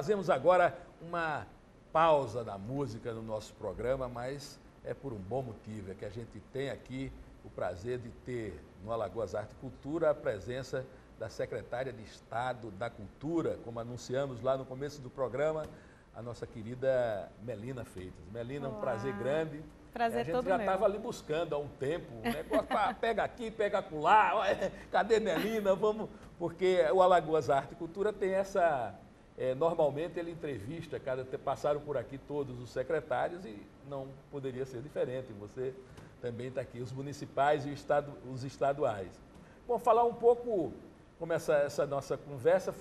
fazemos agora uma pausa da música no nosso programa, mas é por um bom motivo, é que a gente tem aqui o prazer de ter no Alagoas Arte e Cultura a presença da secretária de Estado da Cultura, como anunciamos lá no começo do programa, a nossa querida Melina Freitas. Melina, um prazer grande. Prazer todo meu. A gente já estava ali buscando há um tempo, um negócio para pega aqui, pega acolá, cadê Melina? Vamos, porque o Alagoas Arte e Cultura tem essa... normalmente ele entrevista, passaram por aqui todos os secretários e não poderia ser diferente. Você também está aqui, os municipais e os estaduais. Bom, falar um pouco, começar essa nossa conversa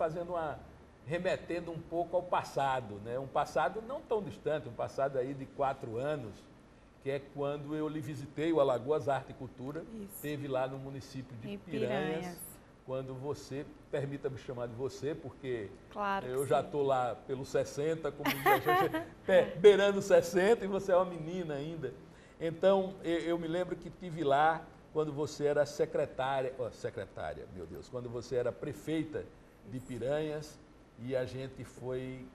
remetendo um pouco ao passado, né? Um passado não tão distante, um passado aí de 4 anos, que é quando eu lhe visitei o Alagoas Arte e Cultura, esteve lá no município de Piranhas, quando você, permita-me chamar de você, porque claro eu já estou lá pelos 60, como beirando 60, e você é uma menina ainda. Então, eu me lembro que estive lá quando você era secretária, meu Deus, quando você era prefeita de Piranhas, e a gente foi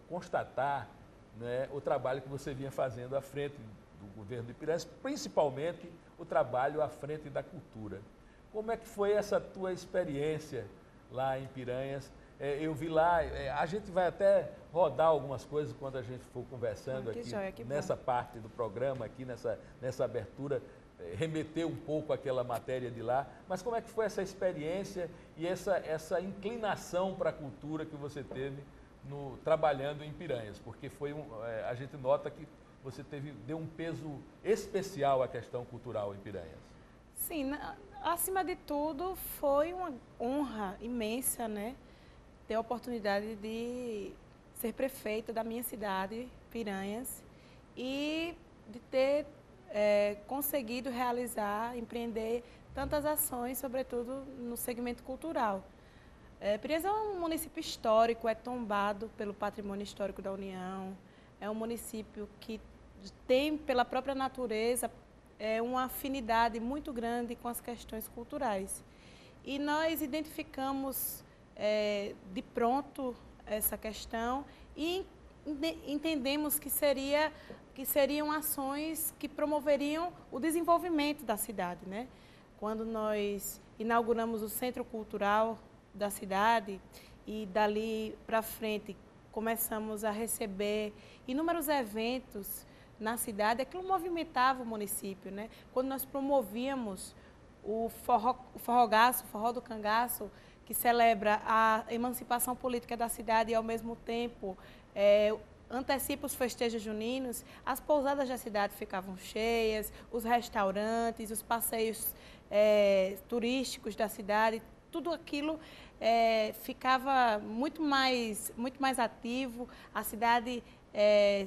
constatar, né, o trabalho que você vinha fazendo à frente do governo de Piranhas, principalmente o trabalho à frente da cultura. Como é que foi essa tua experiência lá em Piranhas? Eu vi lá, a gente vai até rodar algumas coisas quando a gente for conversando aqui, nessa parte do programa, aqui nessa abertura, remeter um pouco àquela matéria de lá. Mas como é que foi essa experiência e essa inclinação para a cultura que você teve trabalhando em Piranhas? Porque a gente nota que você deu um peso especial à questão cultural em Piranhas. Sim, acima de tudo, foi uma honra imensa, né? Ter a oportunidade de ser prefeita da minha cidade, Piranhas, e de ter conseguido empreender tantas ações, sobretudo no segmento cultural. Piranhas é um município histórico, é tombado pelo Patrimônio Histórico da União, é um município que tem, pela própria natureza, uma afinidade muito grande com as questões culturais. E nós identificamos de pronto essa questão e entendemos que seriam ações que promoveriam o desenvolvimento da cidade, né? Quando nós inauguramos o Centro Cultural da cidade e dali para frente começamos a receber inúmeros eventos na cidade, aquilo movimentava o município, né? Quando nós promovíamos o forrogaço, o forró do cangaço, que celebra a emancipação política da cidade e, ao mesmo tempo, antecipa os festejos juninos, as pousadas da cidade ficavam cheias, os restaurantes, os passeios turísticos da cidade, tudo aquilo ficava muito mais ativo, a cidade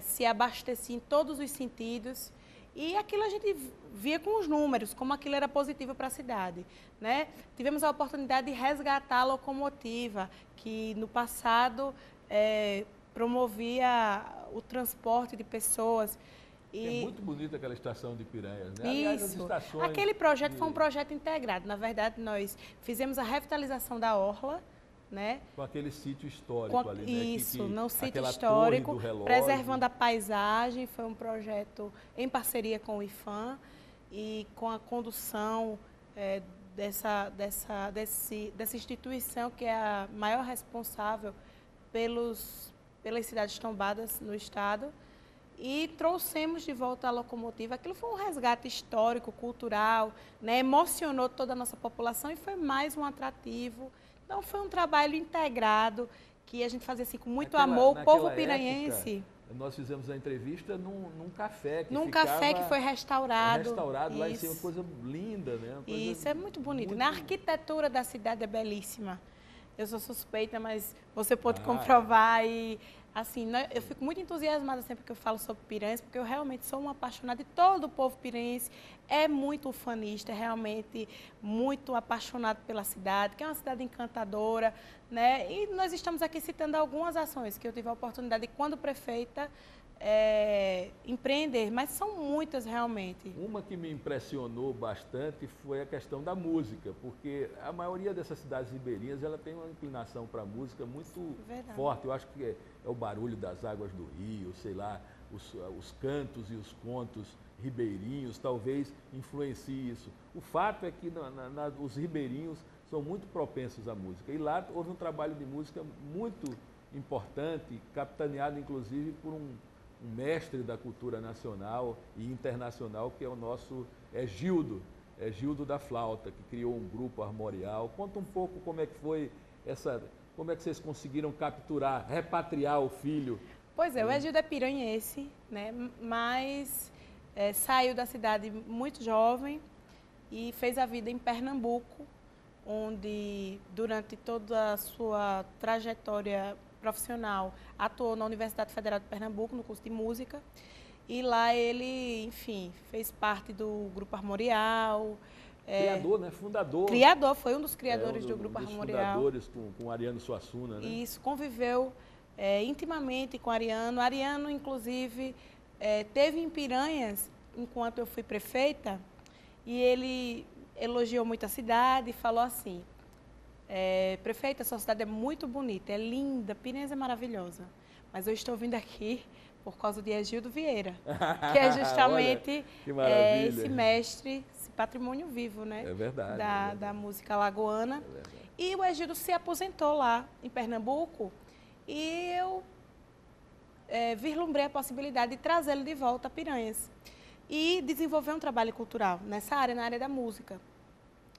se abastecia em todos os sentidos. E aquilo a gente via com os números, como aquilo era positivo para a cidade, né? Tivemos a oportunidade de resgatar a locomotiva, que no passado promovia o transporte de pessoas. É muito bonita aquela estação de Piranhas, né? Isso. Aquele projeto foi um projeto integrado. Na verdade, nós fizemos a revitalização da orla, né? Com aquele sítio histórico ali, né? Isso, no sítio histórico, preservando a paisagem. Foi um projeto em parceria com o IPHAN e com a condução dessa instituição, que é a maior responsável pelas cidades tombadas no estado. E trouxemos de volta a locomotiva. Aquilo foi um resgate histórico, cultural, né? Emocionou toda a nossa população e foi mais um atrativo. Então, foi um trabalho integrado, que a gente fazia assim, com muito amor. O povo piranhense... Nós fizemos a entrevista num café que café que foi restaurado. Restaurado lá, isso é uma coisa linda, né? Isso, é muito bonito. A arquitetura da cidade é belíssima. Eu sou suspeita, mas você pode comprovar. E, assim, eu fico muito entusiasmada sempre que eu falo sobre Piranhas, porque eu realmente sou uma apaixonada, e todo o povo piranhense é muito ufanista, é realmente muito apaixonado pela cidade, que é uma cidade encantadora, né? E nós estamos aqui citando algumas ações que eu tive a oportunidade, quando prefeita, empreender, mas são muitas realmente. Uma que me impressionou bastante foi a questão da música, porque a maioria dessas cidades ribeirinhas ela tem uma inclinação para a música muito forte. Eu acho que é o barulho das águas do rio, sei lá, os cantos e os contos ribeirinhos talvez influencie isso. O fato é que os ribeirinhos são muito propensos à música. E lá houve um trabalho de música muito importante, capitaneado inclusive por um mestre da cultura nacional e internacional, que é o nosso Gildo da Flauta, que criou um grupo armorial. Conta um pouco como é que foi como é que vocês conseguiram capturar, repatriar o filho. Pois é, o Gildo é piranhense, né? Mas saiu da cidade muito jovem e fez a vida em Pernambuco, onde durante toda a sua trajetória profissional, atuou na Universidade Federal de Pernambuco, no curso de música, e lá ele, enfim, fez parte do Grupo Armorial. Criador, né? Fundador. Criador, foi um dos criadores do Grupo Armorial. Fundadores com Ariano Suassuna, né? Isso, conviveu intimamente com Ariano. Ariano, inclusive, teve em Piranhas, enquanto eu fui prefeita, e ele elogiou muito a cidade e falou assim: prefeita, sua cidade é muito bonita, é linda, Piranhas é maravilhosa, mas eu estou vindo aqui por causa de Gildo Vieira, que é justamente esse mestre, esse patrimônio vivo, né? É verdade, da música alagoana. E o Gildo se aposentou lá em Pernambuco e eu vislumbrei a possibilidade de trazê-lo de volta a Piranhas e desenvolver um trabalho cultural nessa área, na área da música.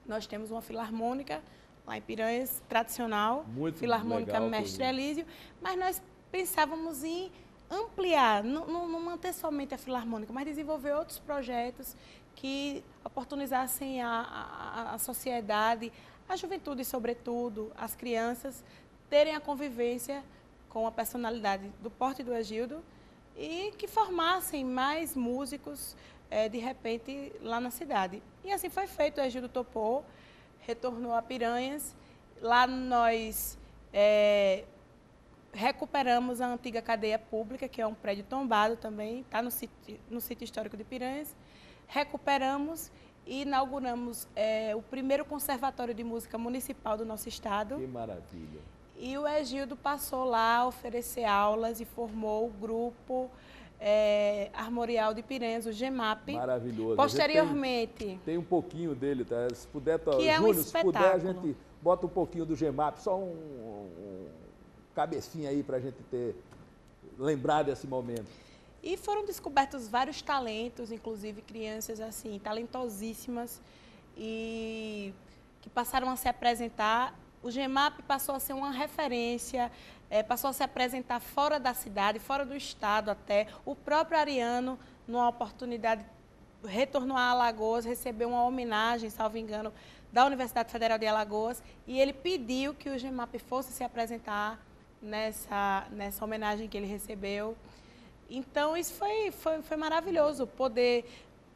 Nós temos uma filarmônica lá em Piranhas, tradicional, muito Filarmônica legal, Mestre Elísio, mas nós pensávamos em ampliar, não manter somente a filarmônica, mas desenvolver outros projetos que oportunizassem a sociedade, a juventude, sobretudo, as crianças, terem a convivência com a personalidade do porte do Gildo e que formassem mais músicos, de repente, lá na cidade. E assim foi feito, o Gildo topou, retornou a Piranhas. Lá nós recuperamos a antiga cadeia pública, que é um prédio tombado também, está no sítio histórico de Piranhas. Recuperamos e inauguramos o primeiro conservatório de música municipal do nosso estado. Que maravilha! E o Gildo passou lá a oferecer aulas e formou o grupo Armorial de Piranhas, o GEMAP. Maravilhoso. Posteriormente. Tem um pouquinho dele, tá? Se puder, Júnior, se puder, a gente bota um pouquinho do GEMAP, só um cabecinha aí para a gente lembrar desse momento. E foram descobertos vários talentos, inclusive crianças assim, talentosíssimas, e que passaram a se apresentar. O GEMAP passou a ser uma referência, passou a se apresentar fora da cidade, fora do estado até. O próprio Ariano, numa oportunidade, retornou a Alagoas, recebeu uma homenagem, salvo engano, da Universidade Federal de Alagoas, e ele pediu que o GEMAP fosse se apresentar nessa homenagem que ele recebeu. Então, isso foi maravilhoso, poder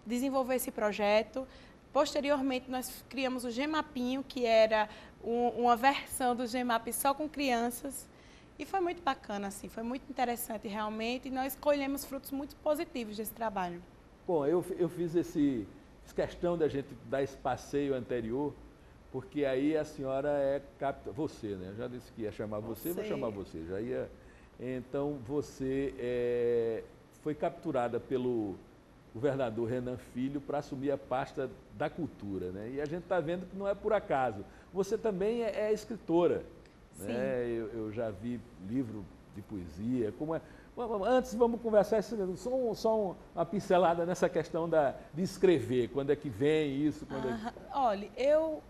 desenvolver esse projeto. Posteriormente, nós criamos o GEMAPinho, que era uma versão do GEMAP só com crianças. E foi muito bacana, assim, foi muito interessante realmente, e nós colhemos frutos muito positivos desse trabalho. Bom, eu fiz questão da gente dar esse passeio anterior, porque aí a senhora você, né? Eu já disse que ia chamar você, vou chamar você. Já ia. Então, você foi capturada pelo governador Renan Filho para assumir a pasta da cultura, né? E a gente está vendo que não é por acaso. Você também é escritora, né? Eu já vi livro de poesia. Antes, vamos conversar só uma pincelada nessa questão de escrever. Quando é que vem isso? Olha,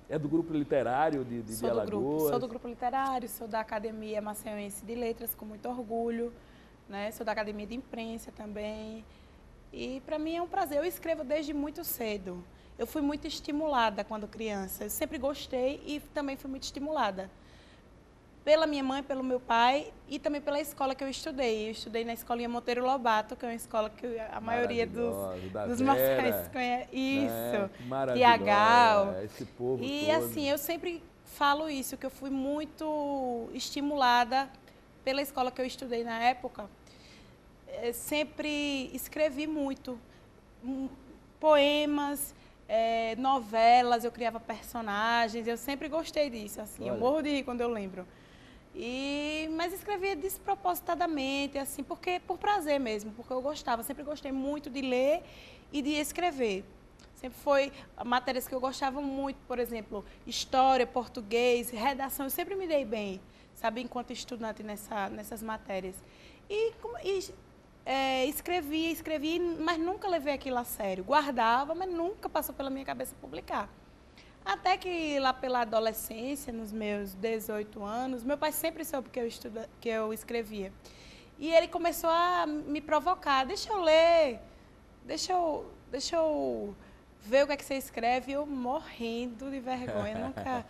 É do grupo literário de Alagoas? Sou do grupo literário, sou da Academia Maceiense de Letras, com muito orgulho, né? Sou da Academia de Imprensa também. E para mim é um prazer. Eu escrevo desde muito cedo. Eu fui muito estimulada quando criança. Eu sempre gostei e também fui muito estimulada. Pela minha mãe, pelo meu pai e também pela escola que eu estudei. Eu estudei na Escolinha Monteiro Lobato, que é uma escola que a maioria dos maceienses conhece. Isso, Diagal. Esse povo e todo. Assim, eu sempre falo isso, que eu fui muito estimulada pela escola que eu estudei na época. sempre escrevi muito. Poemas, novelas, eu criava personagens, eu sempre gostei disso, assim, eu morro de rir quando eu lembro. Mas escrevia despropositadamente, assim, por prazer mesmo, porque eu gostava, sempre gostei muito de ler e de escrever. Sempre foi matérias que eu gostava muito, por exemplo, história, português, redação, eu sempre me dei bem, sabe, enquanto estudante nessas matérias. Escrevi, mas nunca levei aquilo a sério. Guardava, mas nunca passou pela minha cabeça publicar. Até que lá pela adolescência, nos meus 18 anos, meu pai sempre soube que eu escrevia. E ele começou a me provocar. Deixa eu ler, deixa eu ver o que é que você escreve. E eu morrendo de vergonha, nunca,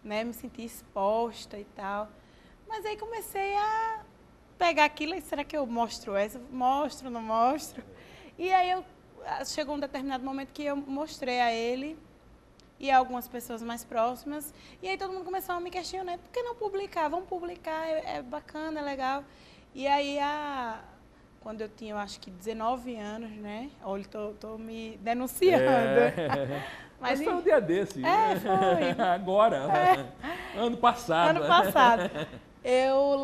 né, me senti exposta e tal. Mas aí comecei a pegar aquilo e será que eu mostro essa? Mostro, não mostro? E aí chegou um determinado momento que eu mostrei a ele e a algumas pessoas mais próximas. E aí todo mundo começou a me questionar, por que não publicar? Vamos publicar, é bacana, é legal. E aí, quando eu tinha, eu acho que 19 anos, né? Olha, tô me denunciando. Mas foi um dia desse. Foi. Agora, ano passado. Ano passado. Eu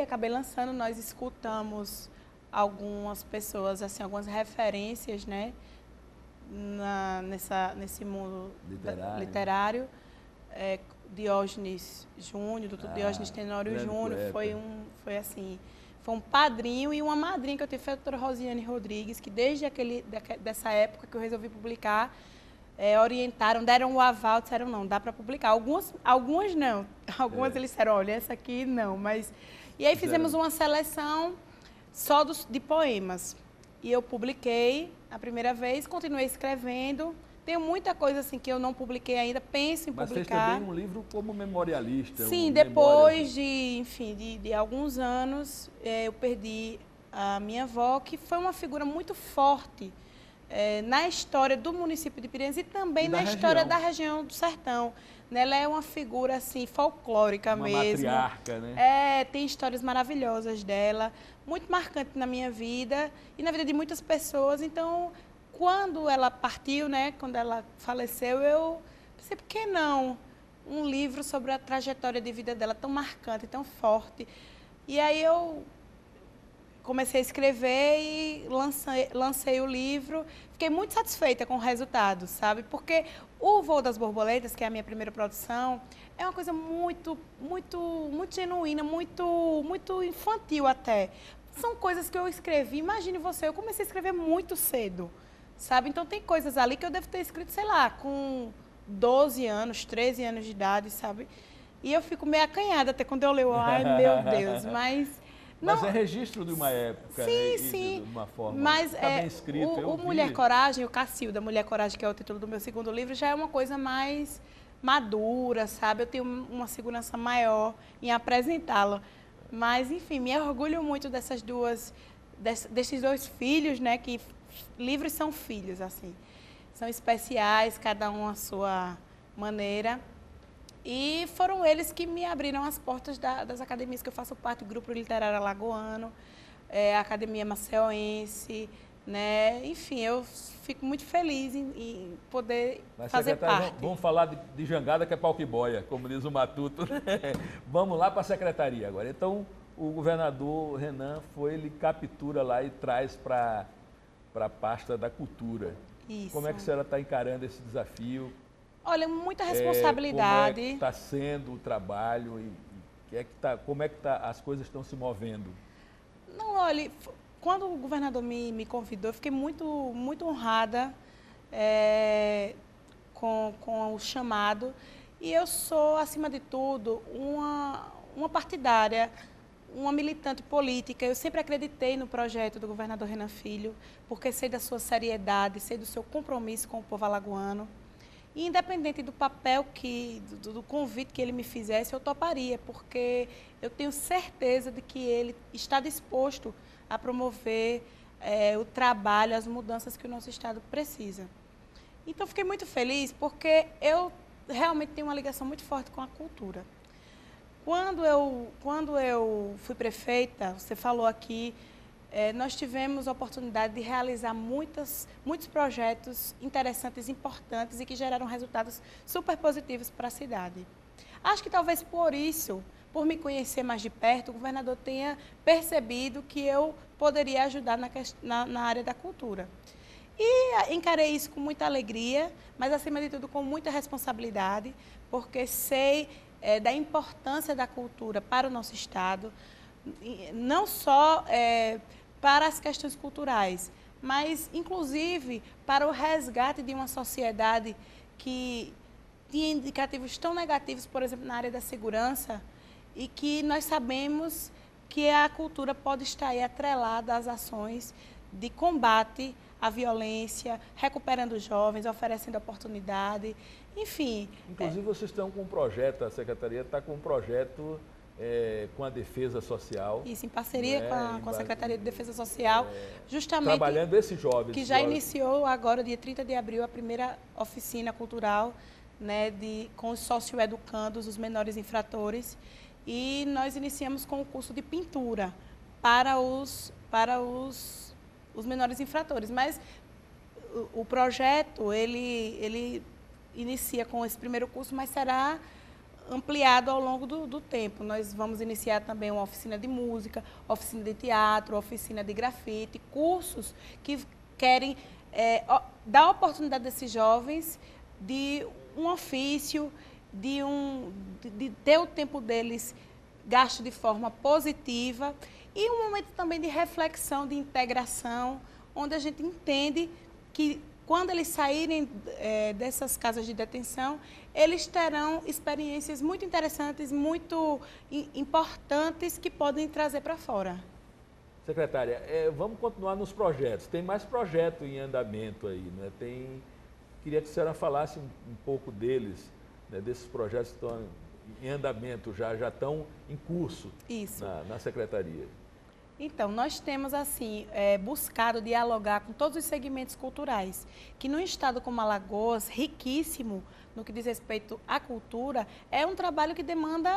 acabei lançando, nós escutamos algumas pessoas, assim, algumas referências, né? Nesse mundo literário. Diógenes Júnior, doutor Diógenes Tenório Júnior, foi um padrinho e uma madrinha que eu tive, foi a doutora Rosiane Rodrigues, que desde dessa época que eu resolvi publicar, orientaram, deram o aval, disseram não, dá para publicar. Algumas não, algumas eles disseram, olha, essa aqui não, mas... E aí fizemos uma seleção só de poemas. E eu publiquei a primeira vez, continuei escrevendo. Tenho muita coisa assim que eu não publiquei ainda, penso em publicar. Mas fez também um livro como memorialista. Sim, depois de alguns anos, eu perdi a minha avó, que foi uma figura muito forte na história do município de Piranhas e também na história da região do Sertão. Ela é uma figura assim folclórica mesmo. Uma matriarca, né? Tem histórias maravilhosas dela, muito marcante na minha vida e na vida de muitas pessoas. Então, quando ela partiu, né, quando ela faleceu, eu pensei, por que não um livro sobre a trajetória de vida dela tão marcante, tão forte? E aí eu comecei a escrever e lancei o livro. Fiquei muito satisfeita com o resultado, sabe? Porque o Voo das Borboletas, que é a minha primeira produção, é uma coisa muito, muito, muito genuína, muito infantil até. São coisas que eu escrevi. Imagine você, eu comecei a escrever muito cedo, sabe? Então tem coisas ali que eu devo ter escrito, sei lá, com 12 anos, 13 anos de idade, sabe? E eu fico meio acanhada até quando eu leio, ai meu Deus, mas... Não, mas é registro de uma época, sim, né? sim. De uma forma. Mas tá bem escrito. O Mulher Coragem, o Cacilda, Mulher Coragem, que é o título do meu segundo livro, já é uma coisa mais madura, sabe? Eu tenho uma segurança maior em apresentá-lo. Mas, enfim, me orgulho muito desses dois filhos, né? Que livros são filhos, assim. São especiais, cada um à sua maneira. E foram eles que me abriram as portas das academias que eu faço parte, do Grupo Literário Alagoano, a Academia Maceuense, né? Enfim, eu fico muito feliz em poder fazer parte. Vamos falar de jangada, que é pau que boia, como diz o Matuto. Vamos lá para a secretaria agora. Então, o governador Renan ele captura lá e traz para a pasta da cultura. Isso. Como é que a senhora está encarando esse desafio? Olha, muita responsabilidade. Como é que está sendo o trabalho e como é que as coisas estão se movendo? Não, olha, quando o governador me convidou, eu fiquei muito, muito honrada com o chamado. E eu sou, acima de tudo, uma partidária, uma militante política. Eu sempre acreditei no projeto do governador Renan Filho, porque sei da sua seriedade, sei do seu compromisso com o povo alagoano. E independente do papel do convite que ele me fizesse, eu toparia, porque eu tenho certeza de que ele está disposto a promover o trabalho, as mudanças que o nosso Estado precisa. Então, fiquei muito feliz, porque eu realmente tenho uma ligação muito forte com a cultura. Quando eu fui prefeita, você falou aqui nós tivemos a oportunidade de realizar muitos projetos interessantes, importantes e que geraram resultados super positivos para a cidade. Acho que talvez por isso, por me conhecer mais de perto, o governador tenha percebido que eu poderia ajudar na área da cultura. E encarei isso com muita alegria, mas acima de tudo com muita responsabilidade, porque sei da importância da cultura para o nosso Estado, não só para as questões culturais, mas inclusive para o resgate de uma sociedade que tinha indicativos tão negativos, por exemplo, na área da segurança, e que nós sabemos que a cultura pode estar aí atrelada às ações de combate à violência, recuperando os jovens, oferecendo oportunidade, enfim. Inclusive, vocês estão com um projeto, a Secretaria está com um projeto com a Defesa Social. Isso, em parceria com a Secretaria de Defesa Social, justamente... Trabalhando esses jovens. Que já iniciou agora, dia 30 de abril, a primeira oficina cultural, né, com os socioeducandos, os menores infratores, e nós iniciamos com o curso de pintura para os menores infratores. Mas o projeto, ele inicia com esse primeiro curso, mas será ampliado ao longo do tempo. Nós vamos iniciar também uma oficina de música, oficina de teatro, oficina de grafite, cursos que querem dar a oportunidade desses jovens de um ofício, de ter o tempo deles gasto de forma positiva e um momento também de reflexão, de integração, onde a gente entende que quando eles saírem dessas casas de detenção, eles terão experiências muito interessantes, muito importantes que podem trazer para fora. Secretária, vamos continuar nos projetos. Tem mais projeto em andamento aí, né? Queria que a senhora falasse um pouco deles, né, desses projetos que estão em andamento, já estão em curso. Isso. Na Secretaria. Então, nós temos, assim, buscado dialogar com todos os segmentos culturais, que num estado como Alagoas, riquíssimo no que diz respeito à cultura, é um trabalho que demanda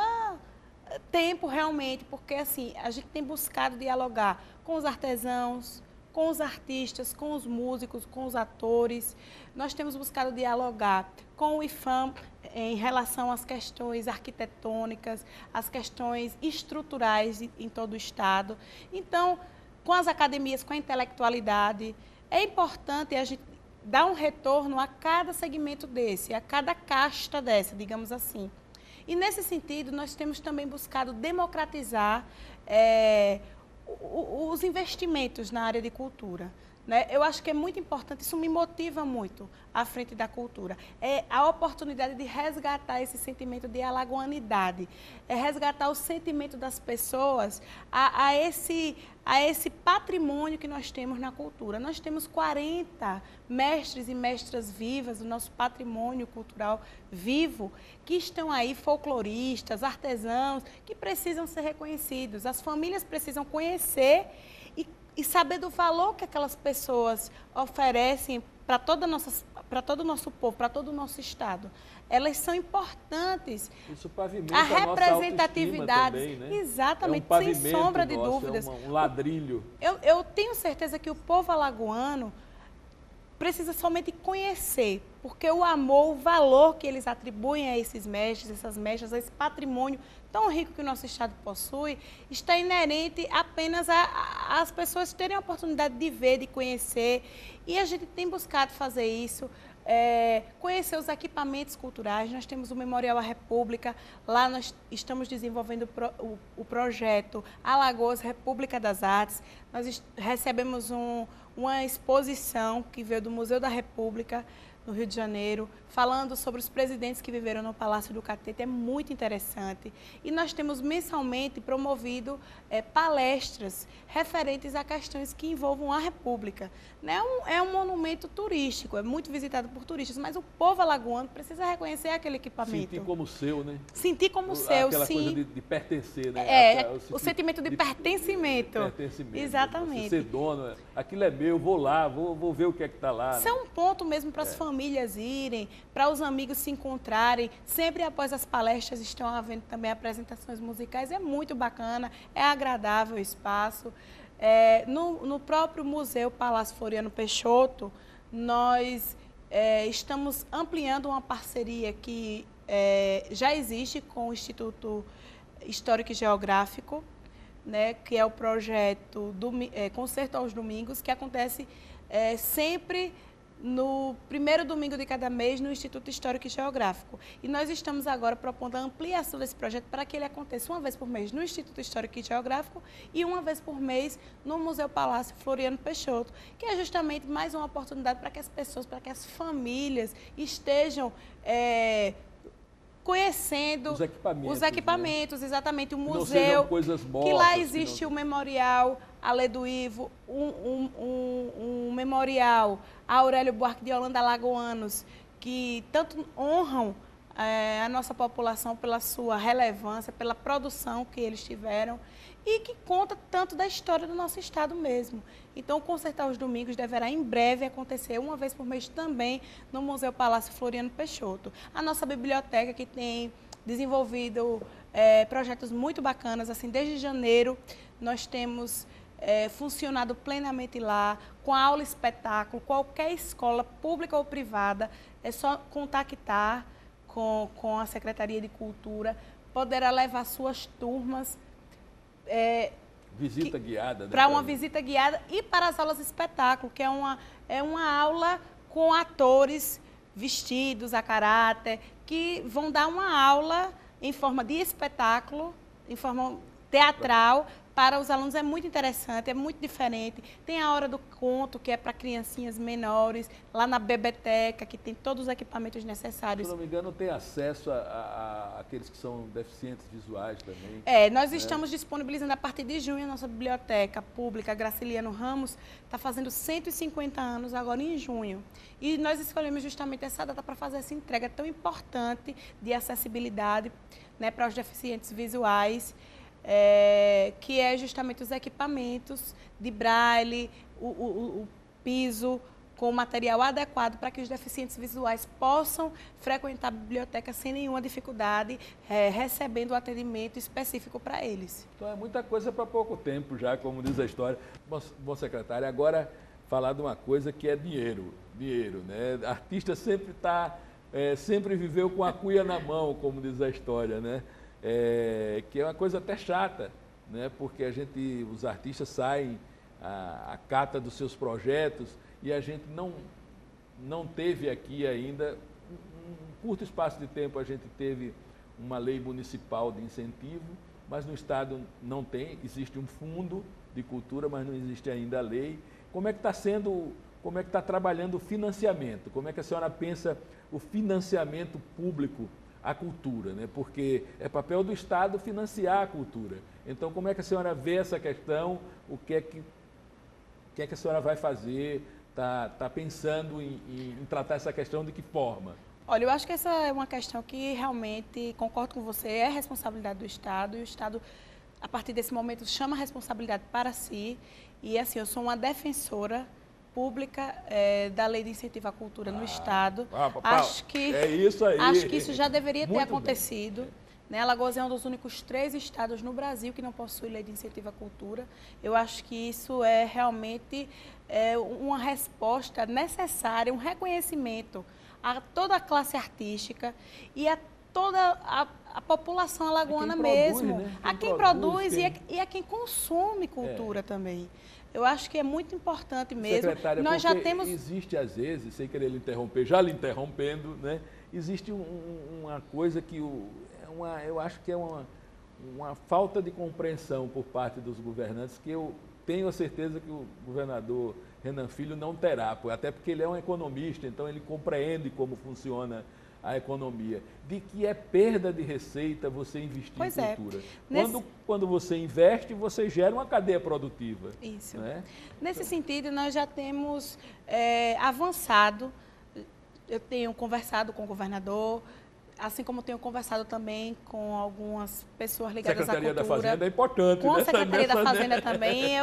tempo realmente, porque, assim, a gente tem buscado dialogar com os artesãos, com os artistas, com os músicos, com os atores. Nós temos buscado dialogar com o IFAM em relação às questões arquitetônicas, às questões estruturais em todo o Estado. Então, com as academias, com a intelectualidade, é importante a gente dar um retorno a cada segmento desse, a cada casta dessa, digamos assim. E, nesse sentido, nós temos também buscado democratizar os investimentos na área de cultura, né? Eu acho que é muito importante, isso me motiva muito à frente da cultura. É a oportunidade de resgatar esse sentimento de alagoanidade, é resgatar o sentimento das pessoas a esse patrimônio que nós temos na cultura. Nós temos 40 mestres e mestras vivas do nosso patrimônio cultural vivo, que estão aí, folcloristas, artesãos, que precisam ser reconhecidos. As famílias precisam conhecer e saber do valor que aquelas pessoas oferecem para todo o nosso povo, para todo o nosso Estado. Elas são importantes. Isso pavimenta a representatividade. Também, né? Exatamente, sem sombra de dúvidas. Um ladrilho. Eu tenho certeza que o povo alagoano precisa somente conhecer, porque o amor, o valor que eles atribuem a esses mestres, essas mestras, a esse patrimônio tão rico que o nosso Estado possui, está inerente apenas às pessoas terem a oportunidade de ver, de conhecer. E a gente tem buscado fazer isso, conhecer os equipamentos culturais. Nós temos o Memorial à República, lá nós estamos desenvolvendo o projeto Alagoas República das Artes. Nós recebemos uma exposição que veio do Museu da República, no Rio de Janeiro, falando sobre os presidentes que viveram no Palácio do Catete. É muito interessante. E nós temos mensalmente promovido palestras referentes a questões que envolvam a República. É um monumento turístico, é muito visitado por turistas, mas o povo alagoano precisa reconhecer aquele equipamento. Sentir como seu, né? Sentir como seu, aquela sim. Coisa de pertencer, né? O sentimento de pertencimento. Pertencimento. Exatamente. Você ser dono, aquilo é meu, vou lá, vou ver o que é que está lá. Isso é um ponto mesmo para as famílias irem, para os amigos se encontrarem. Sempre após as palestras estão havendo também apresentações musicais. É muito bacana, é agradável o espaço. No próprio Museu Palácio Floriano Peixoto, nós estamos ampliando uma parceria que já existe com o Instituto Histórico e Geográfico, né, que é o projeto Concerto aos Domingos, que acontece sempre no primeiro domingo de cada mês no Instituto Histórico e Geográfico. E nós estamos agora propondo a ampliação desse projeto para que ele aconteça uma vez por mês no Instituto Histórico e Geográfico e uma vez por mês no Museu Palácio Floriano Peixoto, que é justamente mais uma oportunidade para que as pessoas, para que as famílias estejam conhecendo os equipamentos, né? Exatamente, o museu, coisas mortas, que lá existe o memorial Alê do Ivo, um memorial a Aurélio Buarque de Holanda Alagoanos, que tanto honram a nossa população pela sua relevância, pela produção que eles tiveram e que conta tanto da história do nosso estado mesmo. Então, o Concerto aos Domingos deverá em breve acontecer uma vez por mês também no Museu Palácio Floriano Peixoto. A nossa biblioteca, que tem desenvolvido projetos muito bacanas, assim, desde janeiro nós temos funcionado plenamente lá, com a aula espetáculo, qualquer escola pública ou privada, é só contactar com a Secretaria de Cultura, poderá levar suas turmas visita guiada, né, para uma visita guiada e para as aulas de espetáculo, que é uma aula com atores vestidos a caráter, que vão dar uma aula em forma de espetáculo, em forma teatral, para os alunos. É muito interessante, é muito diferente. Tem a hora do conto, que é para criancinhas menores, lá na Bebeteca, que tem todos os equipamentos necessários. Se não me engano, tem acesso a aqueles que são deficientes visuais também. Nós estamos disponibilizando a partir de junho a nossa biblioteca pública, Graciliano Ramos, está fazendo 150 anos agora em junho. E nós escolhemos justamente essa data para fazer essa entrega tão importante de acessibilidade, né, para os deficientes visuais. Que é justamente os equipamentos de braille, o piso com material adequado para que os deficientes visuais possam frequentar a biblioteca sem nenhuma dificuldade, recebendo o atendimento específico para eles. Então é muita coisa para pouco tempo já, como diz a história. Bom, secretária, agora falar de uma coisa que é dinheiro, né? Artista sempre viveu com a cuia na mão, como diz a história, né? Que é uma coisa até chata, né? Porque os artistas saem à cata dos seus projetos e a gente não teve aqui ainda, um curto espaço de tempo a gente teve uma lei municipal de incentivo, mas no estado não tem, existe um fundo de cultura, mas não existe ainda a lei. Como é que está trabalhando o financiamento? Como é que a senhora pensa o financiamento público à cultura, né? Porque é papel do Estado financiar a cultura. Então, como é que a senhora vê essa questão? O que é que a senhora vai fazer? Está pensando em tratar essa questão de que forma? Olha, eu acho que essa é uma questão que realmente, concordo com você, é responsabilidade do Estado, e o Estado, a partir desse momento, chama a responsabilidade para si. E, assim, eu sou uma defensora pública da Lei de Incentivo à Cultura no Estado. Acho que é isso aí. Acho que isso já deveria ter acontecido. Né? Alagoas é um dos únicos 3 estados no Brasil que não possui Lei de Incentivo à Cultura. Eu acho que isso é realmente uma resposta necessária, um reconhecimento a toda a classe artística e a toda a população alagoana mesmo. Né? A quem produz e a quem consome cultura também. Eu acho que é muito importante mesmo. Secretária, nós já temos... existe às vezes, sem querer lhe interromper, já lhe interrompendo, né? Existe uma coisa que eu acho que é uma falta de compreensão por parte dos governantes, que eu tenho a certeza que o governador Renan Filho não terá, até porque ele é um economista, então ele compreende como funciona a economia, de que é perda de receita você investir em cultura. Quando você investe, você gera uma cadeia produtiva. Isso. Né? Nesse sentido, nós já temos avançado. Eu tenho conversado com o governador, assim como tenho conversado também com algumas pessoas ligadas à cultura. Secretaria da Fazenda é importante. Com a Secretaria da Fazenda também.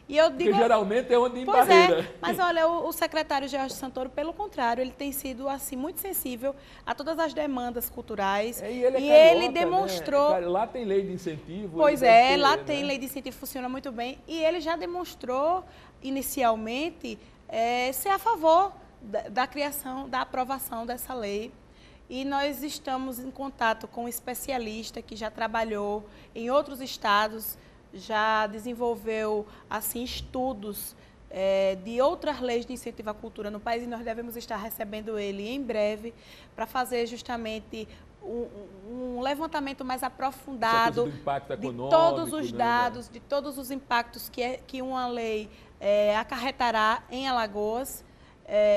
E eu digo, porque geralmente é onde pois embarreira. é, mas olha, o secretário Jorge Santoro, pelo contrário, ele tem sido assim muito sensível a todas as demandas culturais. E ele é ele carioca, demonstrou... né? Lá tem lei de incentivo. Pois ter, lá né? tem lei de incentivo, funciona muito bem. E ele já demonstrou, inicialmente, ser a favor da criação, da aprovação dessa lei. E nós estamos em contato com um especialista que já trabalhou em outros estados, já desenvolveu assim, estudos de outras leis de incentivo à cultura no país, e nós devemos estar recebendo ele em breve para fazer justamente um levantamento mais aprofundado de todos os dados, de todos os impactos que uma lei acarretará em Alagoas.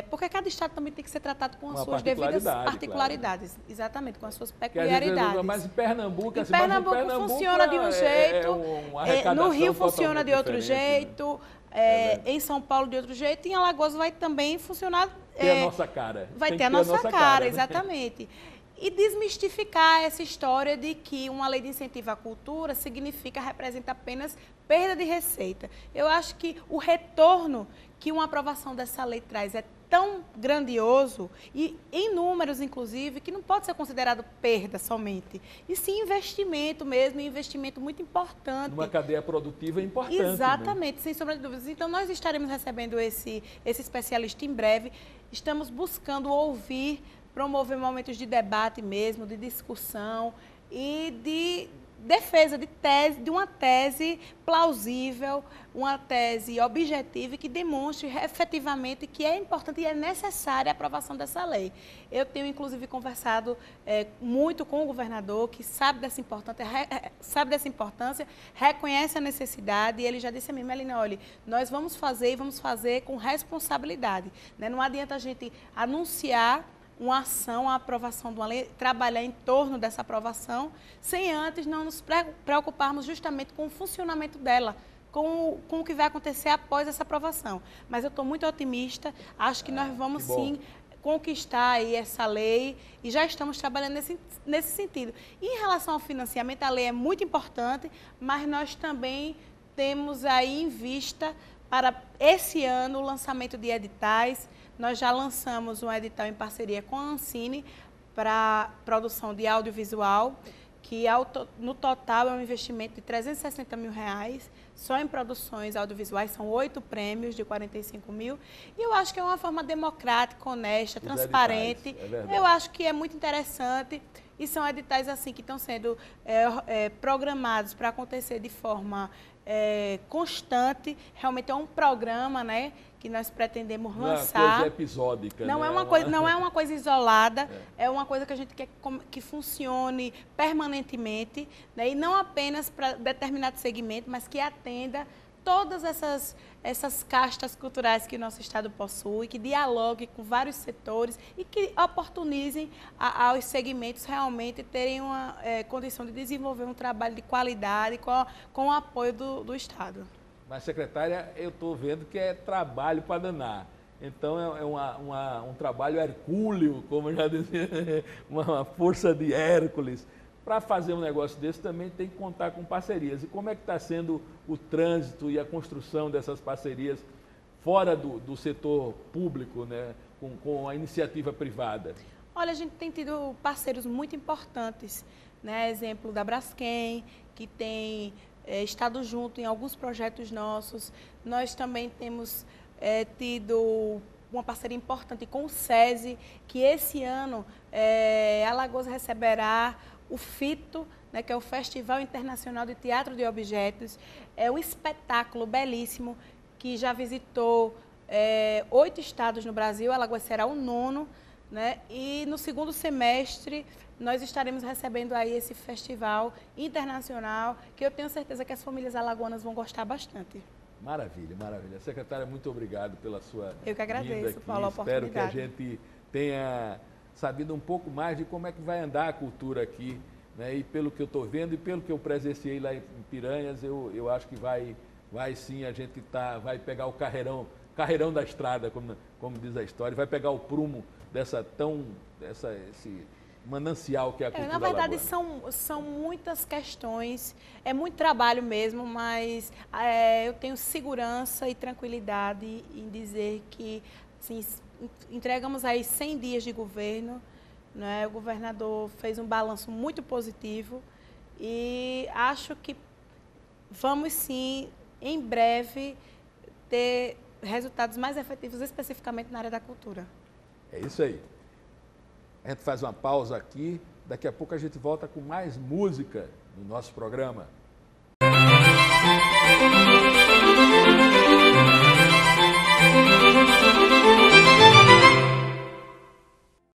Porque cada estado também tem que ser tratado com as suas devidas particularidades. Claro. Exatamente, com as suas peculiaridades. Mas em Pernambuco, assim, Pernambuco funciona de um jeito, no Rio funciona de outro jeito, né? Em São Paulo de outro jeito, e em Alagoas vai também funcionar... Ter a nossa cara. Vai ter a nossa cara, né? Exatamente. E desmistificar essa história de que uma lei de incentivo à cultura representa apenas perda de receita. Eu acho que o retorno que uma aprovação dessa lei traz é tão grandioso, e em números, inclusive, que não pode ser considerado perda somente, e sim investimento mesmo, investimento muito importante. Uma cadeia produtiva importante. Exatamente, sem sombra de dúvidas. Então, nós estaremos recebendo esse especialista em breve, estamos buscando ouvir, promover momentos de debate mesmo, de discussão e de defesa de uma tese plausível, uma tese objetiva e que demonstre efetivamente que é importante e é necessária a aprovação dessa lei. Eu tenho, inclusive, conversado muito com o governador, que sabe dessa importância, reconhece a necessidade, e ele já disse a mim: Melina, olha, nós vamos fazer e vamos fazer com responsabilidade, né? Não adianta a gente anunciar uma ação, a aprovação de uma lei, trabalhar em torno dessa aprovação, sem antes não nos preocuparmos justamente com o funcionamento dela, com o que vai acontecer após essa aprovação. Mas eu estou muito otimista, acho que nós vamos sim conquistar aí essa lei, e já estamos trabalhando nesse sentido. E em relação ao financiamento, a lei é muito importante, mas nós também temos aí em vista para esse ano o lançamento de editais. Nós já lançamos um edital em parceria com a Ancine para produção de audiovisual, que no total é um investimento de R$360 mil, só em produções audiovisuais, são 8 prêmios de 45 mil. E eu acho que é uma forma democrática, honesta, transparente. Eu acho que é muito interessante, e são editais assim que estão sendo programados para acontecer de forma constante. Realmente é um programa, né, que nós pretendemos lançar. Não é uma coisa episódica. Não, né? Não é uma coisa isolada, é uma coisa que a gente quer que funcione permanentemente, né, e não apenas para determinado segmento, mas que atenda todas essas castas culturais que o nosso estado possui, que dialogue com vários setores e que oportunizem aos segmentos realmente terem uma condição de desenvolver um trabalho de qualidade com o apoio do estado. Mas, secretária, eu estou vendo que é trabalho para danar. Então, é um trabalho hercúleo, como eu já dizia, uma força de Hércules. Para fazer um negócio desse também tem que contar com parcerias. E como é que está sendo o trânsito e a construção dessas parcerias fora do setor público, né, com a iniciativa privada? Olha, a gente tem tido parceiros muito importantes, né? Exemplo da Braskem, que tem estado junto em alguns projetos nossos. Nós também temos tido uma parceria importante com o SESI, que esse ano Alagoas receberá o FITO, né, que é o Festival Internacional de Teatro de Objetos. É um espetáculo belíssimo que já visitou 8 estados no Brasil. Alagoas será o 9º, né? E no segundo semestre nós estaremos recebendo aí esse festival internacional, que eu tenho certeza que as famílias alagoanas vão gostar bastante. Maravilha, maravilha. Secretária, muito obrigado pela sua Eu que agradeço, Paulo, a oportunidade. Espero que a gente tenha sabido um pouco mais de como é que vai andar a cultura aqui, né? E pelo que eu estou vendo e pelo que eu presenciei lá em Piranhas, eu acho que vai sim, a gente vai pegar o carreirão da estrada, como diz a história, vai pegar o prumo manancial que é a cultura Na verdade, alagoana? são muitas questões, é muito trabalho mesmo, mas eu tenho segurança e tranquilidade em dizer que assim, entregamos aí 100 dias de governo, né? O governador fez um balanço muito positivo e acho que vamos sim, em breve, ter resultados mais efetivos, especificamente na área da cultura. É isso aí. A gente faz uma pausa aqui, daqui a pouco a gente volta com mais música no nosso programa.